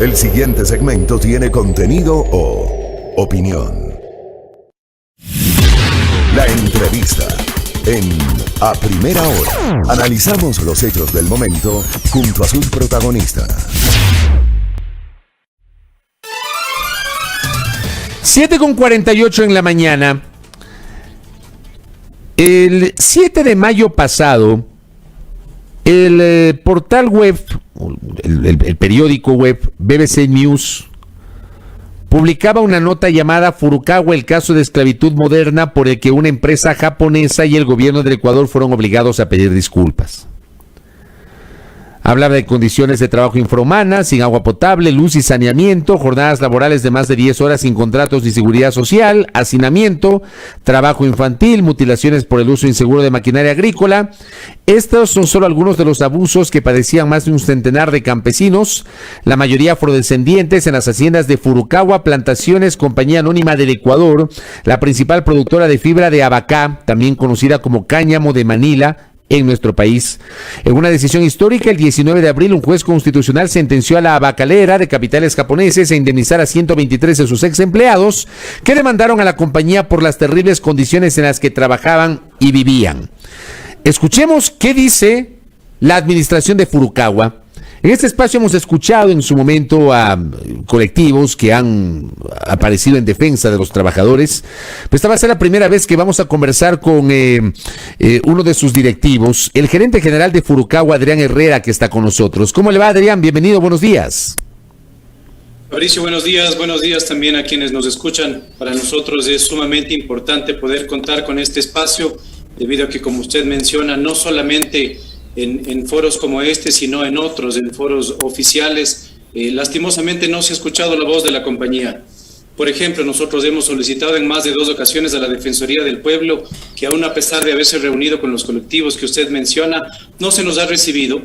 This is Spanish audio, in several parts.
El siguiente segmento tiene contenido o opinión. La entrevista en A Primera Hora. Analizamos los hechos del momento junto a sus protagonistas. 7:48 en la mañana. El 7 de mayo pasado, el portal web, el periódico web BBC News, publicaba una nota llamada Furukawa, el caso de esclavitud moderna por el que una empresa japonesa y el gobierno del Ecuador fueron obligados a pedir disculpas. Hablaba de condiciones de trabajo infrahumanas, sin agua potable, luz y saneamiento, jornadas laborales de más de 10 horas sin contratos ni seguridad social, hacinamiento, trabajo infantil, mutilaciones por el uso inseguro de maquinaria agrícola. Estos son solo algunos de los abusos que padecían más de un centenar de campesinos, la mayoría afrodescendientes, en las haciendas de Furukawa Plantaciones, compañía anónima del Ecuador, la principal productora de fibra de abacá, también conocida como cáñamo de Manila, en nuestro país. En una decisión histórica, el 19 de abril, un juez constitucional sentenció a la abacalera de capitales japoneses a indemnizar a 123 de sus ex empleados que demandaron a la compañía por las terribles condiciones en las que trabajaban y vivían. Escuchemos qué dice la administración de Furukawa. En este espacio hemos escuchado en su momento a colectivos que han aparecido en defensa de los trabajadores. Pues esta va a ser la primera vez que vamos a conversar con uno de sus directivos, el gerente general de Furukawa, Adrián Herrera, que está con nosotros. ¿Cómo le va, Adrián? Bienvenido, buenos días. Fabricio, buenos días también a quienes nos escuchan. Para nosotros es sumamente importante poder contar con este espacio, debido a que, como usted menciona, no solamente en foros como este, sino en otros, en foros oficiales, lastimosamente no se ha escuchado la voz de la compañía. Por ejemplo, nosotros hemos solicitado en más de 2 ocasiones a la Defensoría del Pueblo que, aún a pesar de haberse reunido con los colectivos que usted menciona, no se nos ha recibido.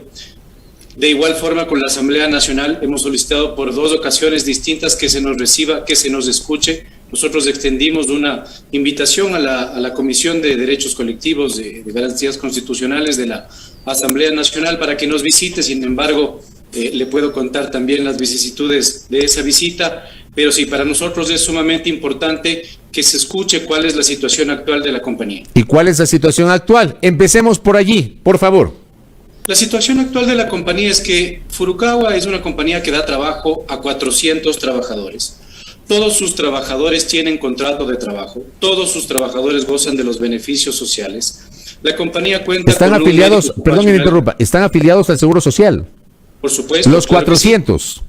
De igual forma, con la Asamblea Nacional hemos solicitado por 2 ocasiones distintas que se nos reciba, que se nos escuche. Nosotros extendimos una invitación a la Comisión de Derechos Colectivos de Garantías Constitucionales de la Asamblea Nacional para que nos visite. Sin embargo, le puedo contar también las vicisitudes de esa visita, pero sí, para nosotros es sumamente importante que se escuche cuál es la situación actual de la compañía. ¿Y cuál es la situación actual? Empecemos por allí, por favor. La situación actual de la compañía es que Furukawa es una compañía que da trabajo a 400 trabajadores. Todos sus trabajadores tienen contrato de trabajo, todos sus trabajadores gozan de los beneficios sociales. La compañía cuenta ¿Están con afiliados, perdón que me interrumpa, están afiliados al Seguro Social? Por supuesto. Los 400.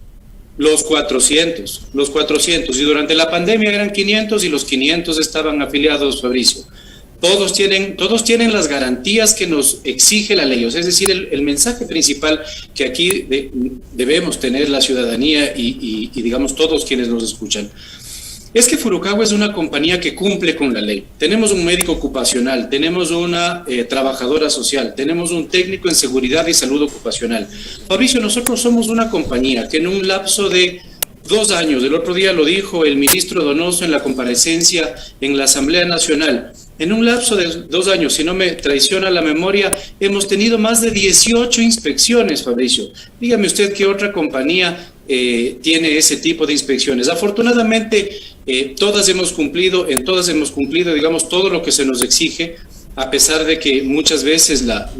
Los 400. Y durante la pandemia eran 500 y los 500 estaban afiliados, Fabricio. Todos tienen las garantías que nos exige la ley. O sea, es decir, el mensaje principal que aquí debemos tener la ciudadanía y digamos todos quienes nos escuchan, es que Furukawa es una compañía que cumple con la ley. Tenemos un médico ocupacional, tenemos una trabajadora social, tenemos un técnico en seguridad y salud ocupacional. Fabricio, nosotros somos una compañía que en un lapso de 2 años, el otro día lo dijo el ministro Donoso en la comparecencia en la Asamblea Nacional, en un lapso de 2 años, si no me traiciona la memoria, hemos tenido más de 18 inspecciones, Fabricio. Dígame usted qué otra compañía tiene ese tipo de inspecciones. Afortunadamente, en todas hemos cumplido, digamos, todo lo que se nos exige, a pesar de que muchas veces la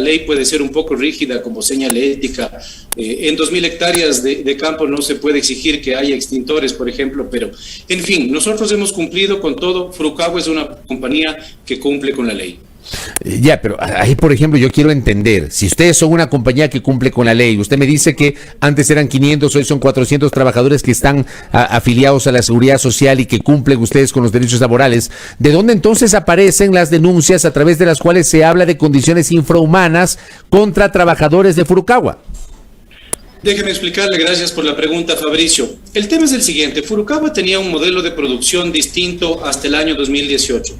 ley puede ser un poco rígida, como señala ética. En 2.000 hectáreas de campo no se puede exigir que haya extintores, por ejemplo, pero, en fin, nosotros hemos cumplido con todo. Furukawa es una compañía que cumple con la ley. Ya, pero ahí, por ejemplo, yo quiero entender, si ustedes son una compañía que cumple con la ley, usted me dice que antes eran 500, hoy son 400 trabajadores que están afiliados a la Seguridad Social y que cumplen ustedes con los derechos laborales. ¿De dónde entonces aparecen las denuncias a través de las cuales se habla de condiciones infrahumanas contra trabajadores de Furukawa? Déjeme explicarle, gracias por la pregunta, Fabricio. El tema es el siguiente: Furukawa tenía un modelo de producción distinto hasta el año 2018.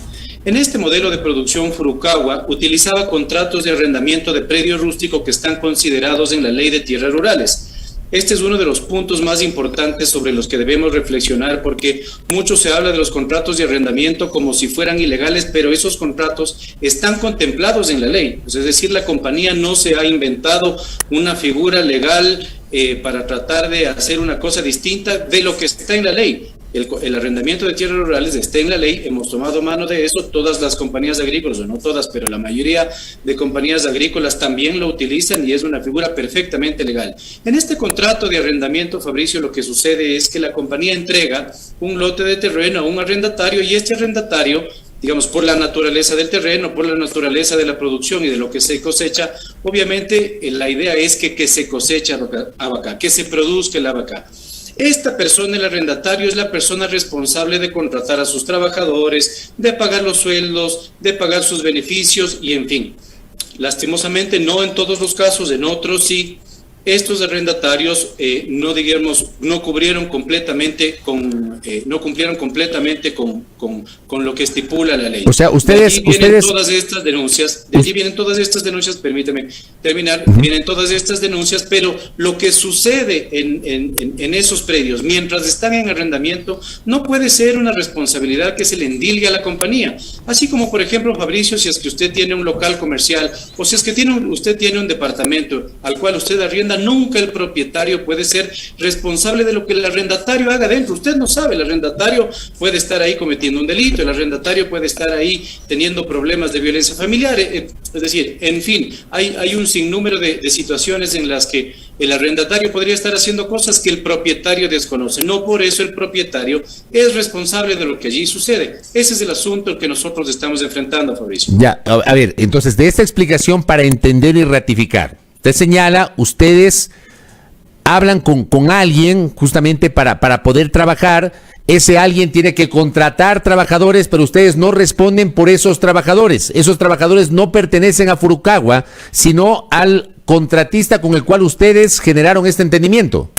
En este modelo de producción, Furukawa utilizaba contratos de arrendamiento de predio rústico que están considerados en la Ley de Tierras Rurales. Este es uno de los puntos más importantes sobre los que debemos reflexionar, porque mucho se habla de los contratos de arrendamiento como si fueran ilegales, pero esos contratos están contemplados en la ley. Es decir, la compañía no se ha inventado una figura legal para tratar de hacer una cosa distinta de lo que está en la ley. El arrendamiento de tierras rurales está en la ley, hemos tomado mano de eso, todas las compañías agrícolas, o no todas, pero la mayoría de compañías agrícolas también lo utilizan y es una figura perfectamente legal. En este contrato de arrendamiento, Fabricio, lo que sucede es que la compañía entrega un lote de terreno a un arrendatario y este arrendatario, digamos, por la naturaleza del terreno, por la naturaleza de la producción y de lo que se cosecha, obviamente la idea es que se cosecha abaca, que se produzca el abaca. Esta persona, el arrendatario, es la persona responsable de contratar a sus trabajadores, de pagar los sueldos, de pagar sus beneficios y en fin. Lastimosamente, no en todos los casos, en otros sí. Estos arrendatarios no cumplieron completamente con lo que estipula la ley. O sea, ustedes todas estas denuncias, de aquí vienen todas estas denuncias, permíteme terminar, vienen todas estas denuncias, pero lo que sucede en esos predios, mientras están en arrendamiento, no puede ser una responsabilidad que se le endilgue a la compañía. Así como, por ejemplo, Fabricio, si es que usted tiene un local comercial, o si es que usted tiene un departamento al cual usted arrienda, nunca el propietario puede ser responsable de lo que el arrendatario haga dentro. Usted no sabe, el arrendatario puede estar ahí cometiendo un delito, el arrendatario puede estar ahí teniendo problemas de violencia familiar, es decir, en fin, hay un sinnúmero de situaciones en las que el arrendatario podría estar haciendo cosas que el propietario desconoce. No por eso el propietario es responsable de lo que allí sucede. Ese es el asunto que nosotros estamos enfrentando, Fabricio. Ya, a ver, entonces, de esta explicación para entender y ratificar, usted señala, ustedes hablan con alguien justamente para poder trabajar. Ese alguien tiene que contratar trabajadores, pero ustedes no responden por esos trabajadores. Esos trabajadores no pertenecen a Furukawa, sino al contratista con el cual ustedes generaron este entendimiento.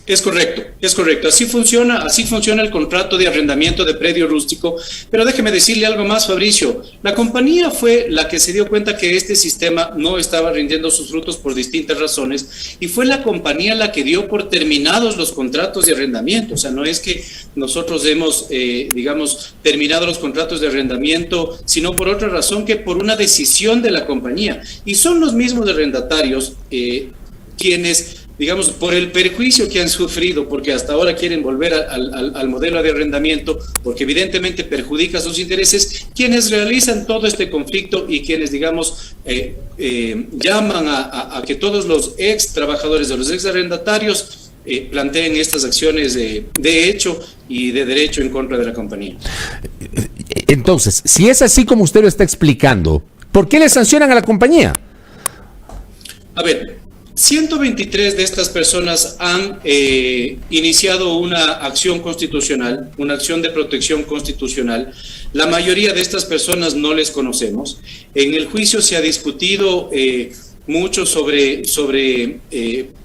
Es correcto. Así funciona el contrato de arrendamiento de predio rústico. Pero déjeme decirle algo más, Fabricio. La compañía fue la que se dio cuenta que este sistema no estaba rindiendo sus frutos por distintas razones y fue la compañía la que dio por terminados los contratos de arrendamiento. O sea, no es que nosotros hemos, terminado los contratos de arrendamiento, sino por otra razón que por una decisión de la compañía. Y son los mismos arrendatarios quienes, digamos, por el perjuicio que han sufrido, porque hasta ahora quieren volver al modelo de arrendamiento, porque evidentemente perjudica sus intereses, quienes realizan todo este conflicto y quienes, digamos, llaman a que todos los ex trabajadores de los ex arrendatarios planteen estas acciones de hecho y de derecho en contra de la compañía. Entonces, si es así como usted lo está explicando, ¿por qué le sancionan a la compañía? A ver, 123 de estas personas han iniciado una acción constitucional, una acción de protección constitucional. La mayoría de estas personas no les conocemos. En el juicio se ha discutido mucho sobre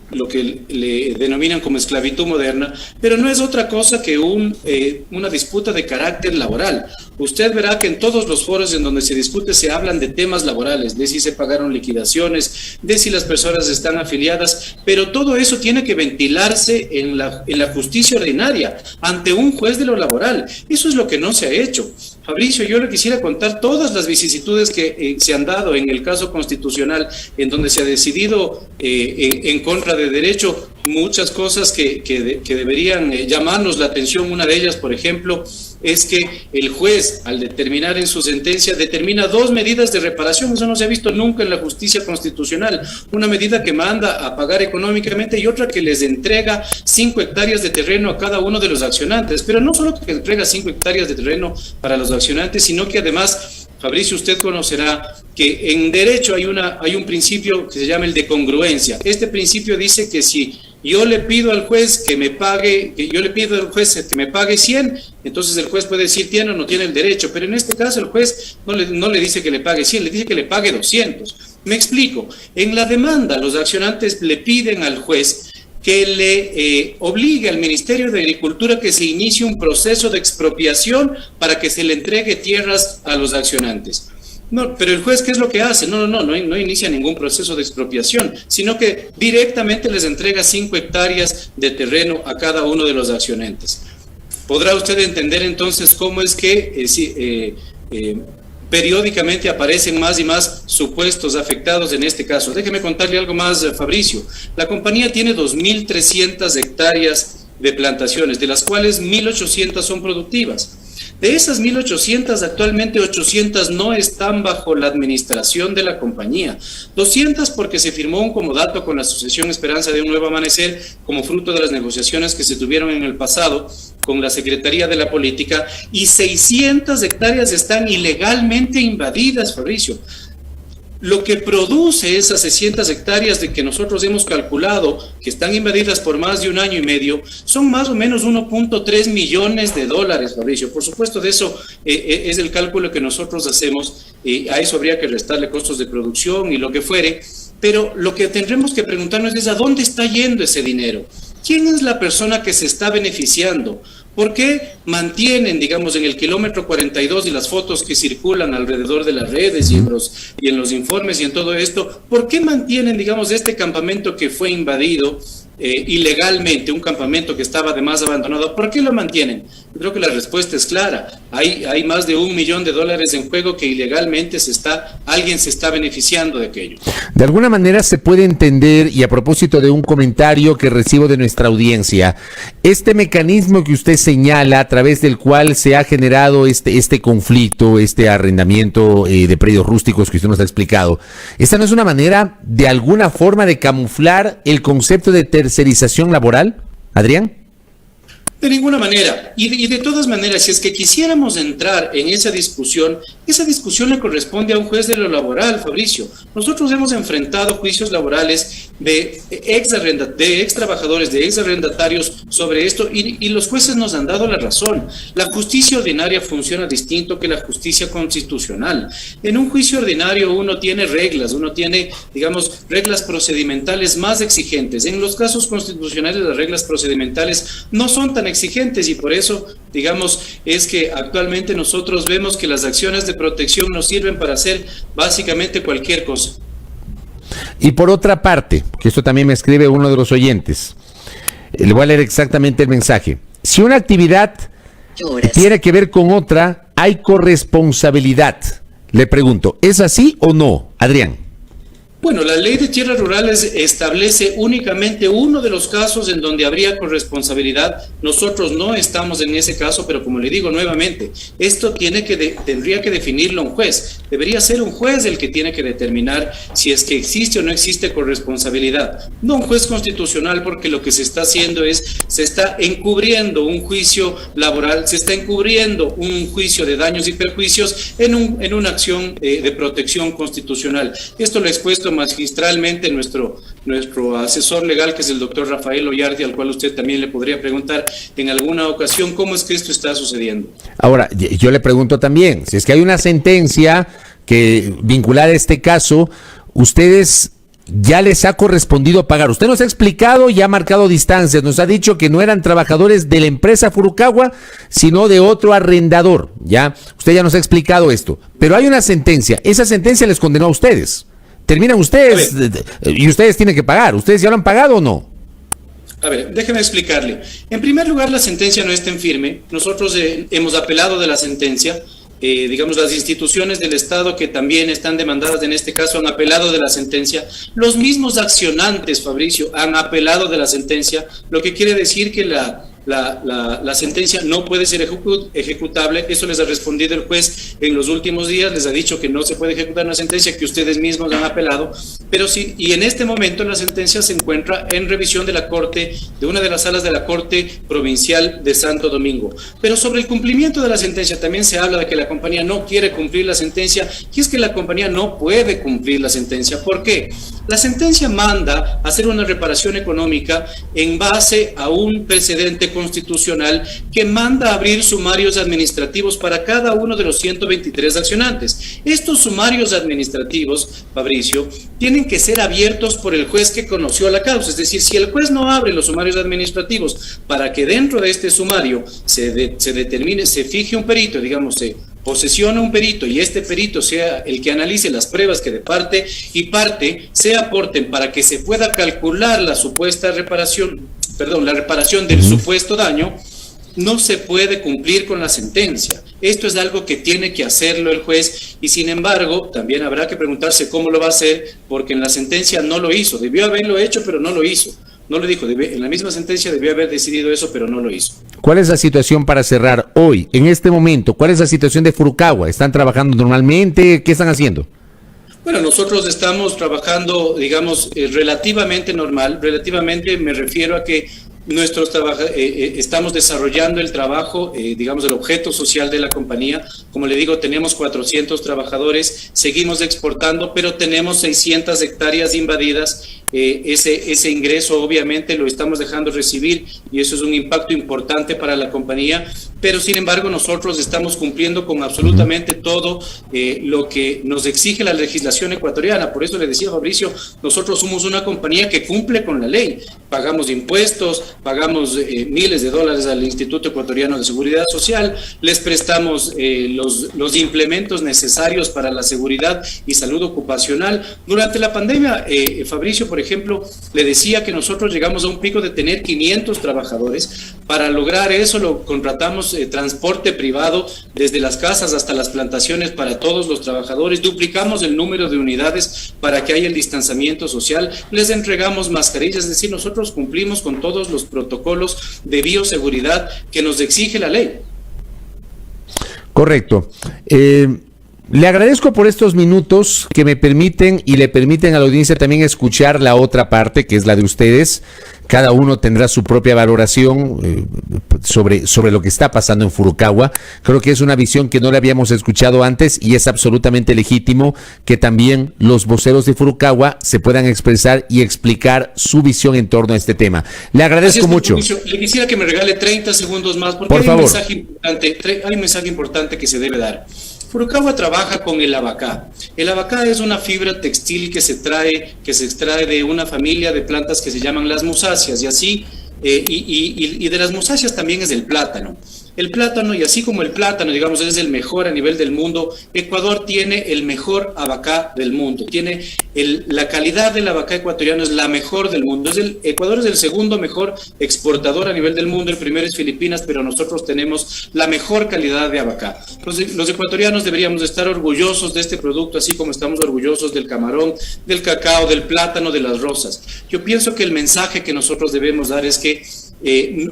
lo que le denominan como esclavitud moderna, pero no es otra cosa que una disputa de carácter laboral. Usted verá que en todos los foros en donde se discute se hablan de temas laborales, de si se pagaron liquidaciones, de si las personas están afiliadas, pero todo eso tiene que ventilarse en la justicia ordinaria, ante un juez de lo laboral. Eso es lo que no se ha hecho. Fabricio, yo le quisiera contar todas las vicisitudes que se han dado en el caso constitucional, en donde se ha decidido en contra de derecho muchas cosas que deberían llamarnos la atención. Una de ellas, por ejemplo, es que el juez, al determinar en su sentencia, determina 2 medidas de reparación. Eso no se ha visto nunca en la justicia constitucional. Una medida que manda a pagar económicamente y otra que les entrega 5 hectáreas de terreno a cada uno de los accionantes. Pero no solo que entrega 5 hectáreas de terreno para los accionantes, sino que además, Fabricio, usted conocerá que en derecho hay un principio que se llama el de congruencia. Este principio dice que si yo le pido al juez que me pague 100, entonces el juez puede decir tiene o no tiene el derecho, pero en este caso el juez no le dice que le pague 100, le dice que le pague 200. Me explico. En la demanda, los accionantes le piden al juez que le obligue al Ministerio de Agricultura que se inicie un proceso de expropiación para que se le entregue tierras a los accionantes. No, pero el juez, ¿qué es lo que hace? No inicia ningún proceso de expropiación, sino que directamente les entrega 5 hectáreas de terreno a cada uno de los accionantes. Podrá usted entender entonces cómo es que periódicamente aparecen más y más supuestos afectados en este caso. Déjeme contarle algo más, Fabricio. La compañía tiene 2.300 hectáreas de plantaciones, de las cuales 1.800 son productivas. De esas 1.800, actualmente 800 no están bajo la administración de la compañía. 200 porque se firmó un comodato con la Asociación Esperanza de un Nuevo Amanecer como fruto de las negociaciones que se tuvieron en el pasado con la Secretaría de la Política, y 600 hectáreas están ilegalmente invadidas, Fabricio. Lo que produce esas 600 hectáreas de que nosotros hemos calculado que están invadidas por más de 1 año y medio, son más o menos 1.3 millones de dólares, Fabricio. Por supuesto, de eso es el cálculo que nosotros hacemos, a eso habría que restarle costos de producción y lo que fuere, pero lo que tendremos que preguntarnos es ¿a dónde está yendo ese dinero? ¿Quién es la persona que se está beneficiando? ¿Por qué mantienen, digamos, en el kilómetro 42 y las fotos que circulan alrededor de las redes y en los informes y en todo esto, por qué mantienen, digamos, este campamento que fue invadido ilegalmente, un campamento que estaba además abandonado? ¿Por qué lo mantienen? Yo creo que la respuesta es clara. Hay más de $1 millón en juego que ilegalmente alguien se está beneficiando de aquello. De alguna manera se puede entender, y a propósito de un comentario que recibo de nuestra audiencia, este mecanismo que usted señala a través del cual se ha generado este conflicto, este arrendamiento de predios rústicos que usted nos ha explicado, ¿esta no es una manera de alguna forma de camuflar el concepto de tercerización laboral, Adrián? De ninguna manera. Y de todas maneras, si es que quisiéramos entrar en esa discusión le corresponde a un juez de lo laboral, Fabricio. Nosotros hemos enfrentado juicios laborales de ex trabajadores, de ex arrendatarios sobre esto, y los jueces nos han dado la razón. La justicia ordinaria funciona distinto que la justicia constitucional. En un juicio ordinario uno tiene reglas, digamos, reglas procedimentales más exigentes. En los casos constitucionales las reglas procedimentales no son tan exigentes, y por eso, digamos, es que actualmente nosotros vemos que las acciones de protección nos sirven para hacer básicamente cualquier cosa. Y por otra parte, que esto también me escribe uno de los oyentes, le voy a leer exactamente el mensaje. Si una actividad tiene que ver con otra, hay corresponsabilidad. Le pregunto, ¿es así o no, Adrián? Bueno, la ley de tierras rurales establece únicamente uno de los casos en donde habría corresponsabilidad. Nosotros no estamos en ese caso, pero como le digo nuevamente, esto tendría que definirlo un juez. Debería ser un juez el que tiene que determinar si es que existe o no existe corresponsabilidad. No un juez constitucional, porque lo que se está haciendo se está encubriendo un juicio laboral, se está encubriendo un juicio de daños y perjuicios en una acción de protección constitucional. Esto lo he expuesto magistralmente nuestro asesor legal, que es el doctor Rafael Ollardi, al cual usted también le podría preguntar en alguna ocasión cómo es que esto está sucediendo. Ahora, yo le pregunto también, si es que hay una sentencia que vincular a este caso, ustedes ya les ha correspondido pagar. Usted nos ha explicado y ha marcado distancias, nos ha dicho que no eran trabajadores de la empresa Furukawa, sino de otro arrendador, ¿ya? Usted ya nos ha explicado esto, pero hay una sentencia, esa sentencia les condenó a ustedes. Terminan ustedes y ustedes tienen que pagar. ¿Ustedes ya lo han pagado o no? A ver, déjeme explicarle. En primer lugar, la sentencia no está en firme. Nosotros hemos apelado de la sentencia. Digamos, las instituciones del Estado que también están demandadas en este caso han apelado de la sentencia. Los mismos accionantes, Fabricio, han apelado de la sentencia, lo que quiere decir que la sentencia no puede ser ejecutable. Eso les ha respondido el juez en los últimos días, les ha dicho que no se puede ejecutar una sentencia, que ustedes mismos han apelado, pero sí, y en este momento la sentencia se encuentra en revisión de la Corte, de una de las salas de la Corte Provincial de Santo Domingo. Pero sobre el cumplimiento de la sentencia también se habla de que la compañía no quiere cumplir la sentencia, y es que la compañía no puede cumplir la sentencia. ¿Por qué? La sentencia manda hacer una reparación económica en base a un precedente constitucional que manda abrir sumarios administrativos para cada uno de los 123 accionantes. Estos sumarios administrativos, Fabricio, tienen que ser abiertos por el juez que conoció la causa. Es decir, si el juez no abre los sumarios administrativos para que dentro de este sumario se determine, se fije un perito, digamos, posesiona un perito y este perito sea el que analice las pruebas que de parte y parte se aporten para que se pueda calcular la supuesta reparación, la reparación del supuesto daño, no se puede cumplir con la sentencia. Esto es algo que tiene que hacerlo el juez y sin embargo también habrá que preguntarse cómo lo va a hacer, porque en la sentencia no lo hizo. Debió haberlo hecho, pero no lo hizo. No lo dijo, en la misma sentencia debió haber decidido eso, pero no lo hizo. ¿Cuál es la situación para cerrar hoy, en este momento? ¿Cuál es la situación de Furukawa? ¿Están trabajando normalmente? ¿Qué están haciendo? Bueno, nosotros estamos trabajando, digamos, relativamente normal. Relativamente me refiero a que estamos desarrollando el trabajo, digamos, el objeto social de la compañía. Como le digo, tenemos 400 trabajadores, seguimos exportando, pero tenemos 600 hectáreas invadidas. Ese ingreso obviamente lo estamos dejando recibir y eso es un impacto importante para la compañía, pero sin embargo nosotros estamos cumpliendo con absolutamente todo lo que nos exige la legislación ecuatoriana. Por eso le decía Fabricio, nosotros somos una compañía que cumple con la ley, pagamos impuestos, pagamos miles de dólares al Instituto Ecuatoriano de Seguridad Social, les prestamos los implementos necesarios para la seguridad y salud ocupacional. Durante la pandemia, Fabricio, por ejemplo, le decía que nosotros llegamos a un pico de tener 500 trabajadores. Para lograr eso lo contratamos transporte privado desde las casas hasta las plantaciones para todos los trabajadores, duplicamos el número de unidades para que haya el distanciamiento social, les entregamos mascarillas, es decir, nosotros cumplimos con todos los protocolos de bioseguridad que nos exige la ley. Correcto. Le agradezco por estos minutos que me permiten y le permiten a la audiencia también escuchar la otra parte, que es la de ustedes. Cada uno tendrá su propia valoración sobre lo que está pasando en Furukawa. Creo que es una visión que no le habíamos escuchado antes y es absolutamente legítimo que también los voceros de Furukawa se puedan expresar y explicar su visión en torno a este tema. Le agradezco mucho. Le quisiera que me regale 30 segundos más porque por favor. Hay un mensaje importante que se debe dar. Furukawa trabaja con el abacá. El abacá es una fibra textil que se extrae de una familia de plantas que se llaman las musáceas y de las musáceas también es el plátano. El plátano, y así como el plátano, digamos, es el mejor a nivel del mundo, Ecuador tiene el mejor abacá del mundo. La calidad del abacá ecuatoriano es la mejor del mundo. Ecuador es el segundo mejor exportador a nivel del mundo, el primero es Filipinas, pero nosotros tenemos la mejor calidad de abacá. Los ecuatorianos deberíamos estar orgullosos de este producto, así como estamos orgullosos del camarón, del cacao, del plátano, de las rosas. Yo pienso que el mensaje que nosotros debemos dar es que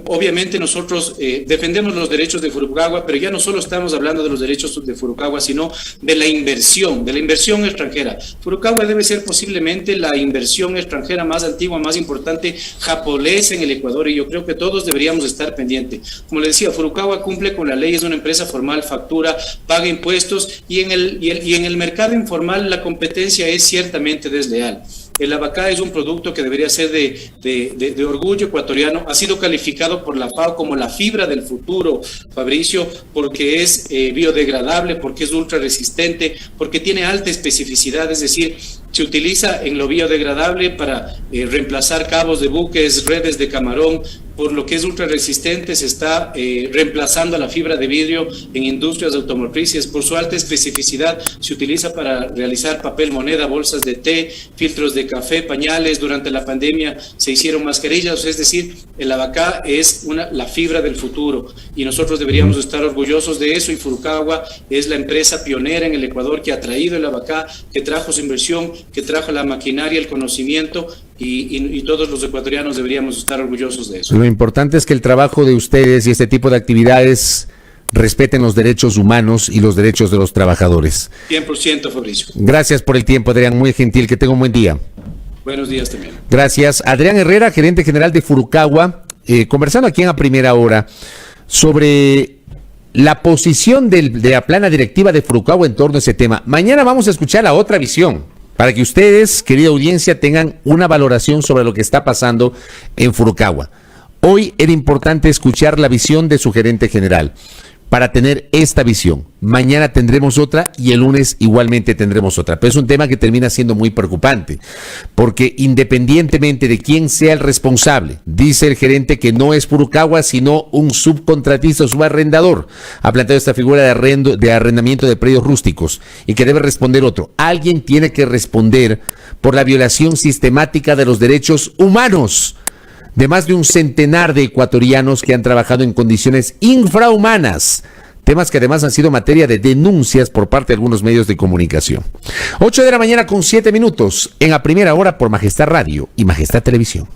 obviamente nosotros defendemos los derechos de Furukawa, pero ya no solo estamos hablando de los derechos de Furukawa, sino de la inversión extranjera. Furukawa debe ser posiblemente la inversión extranjera más antigua, más importante japonesa en el Ecuador, y yo creo que todos deberíamos estar pendientes. Como le decía, Furukawa cumple con la ley, es una empresa formal, factura, paga impuestos, y en el mercado informal la competencia es ciertamente desleal. El abacá es un producto que debería ser de orgullo ecuatoriano. Ha sido calificado por la FAO como la fibra del futuro, Fabricio, porque es biodegradable, porque es ultra resistente, porque tiene alta especificidad, es decir, se utiliza en lo biodegradable para reemplazar cabos de buques, redes de camarón. Por lo que es ultra resistente, se está reemplazando a la fibra de vidrio en industrias automotrices. Por su alta especificidad, se utiliza para realizar papel moneda, bolsas de té, filtros de café, pañales. Durante la pandemia se hicieron mascarillas, es decir, el abacá es la fibra del futuro y nosotros deberíamos estar orgullosos de eso, y Furukawa es la empresa pionera en el Ecuador que ha traído el abacá, que trajo su inversión, que trajo la maquinaria, el conocimiento, y todos los ecuatorianos deberíamos estar orgullosos de eso. Lo importante es que el trabajo de ustedes y este tipo de actividades respeten los derechos humanos y los derechos de los trabajadores. 100%, Fabricio. Gracias por el tiempo, Adrián, muy gentil, que tenga un buen día. Buenos días también. Gracias. Adrián Herrera, gerente general de Furukawa, conversando aquí en A Primera Hora sobre la posición de la plana directiva de Furukawa en torno a ese tema. Mañana vamos a escuchar la otra visión, para que ustedes, querida audiencia, tengan una valoración sobre lo que está pasando en Furukawa. Hoy era importante escuchar la visión de su gerente general, para tener esta visión. Mañana tendremos otra y el lunes igualmente tendremos otra. Pero es un tema que termina siendo muy preocupante, porque independientemente de quién sea el responsable, dice el gerente que no es Purucagua, sino un subcontratista o subarrendador. Ha planteado esta figura de arrendamiento de predios rústicos y que debe responder otro. Alguien tiene que responder por la violación sistemática de los derechos humanos de más de un centenar de ecuatorianos que han trabajado en condiciones infrahumanas, temas que además han sido materia de denuncias por parte de algunos medios de comunicación. 8 de la mañana con 7 minutos, en A Primera Hora por Majestad Radio y Majestad Televisión.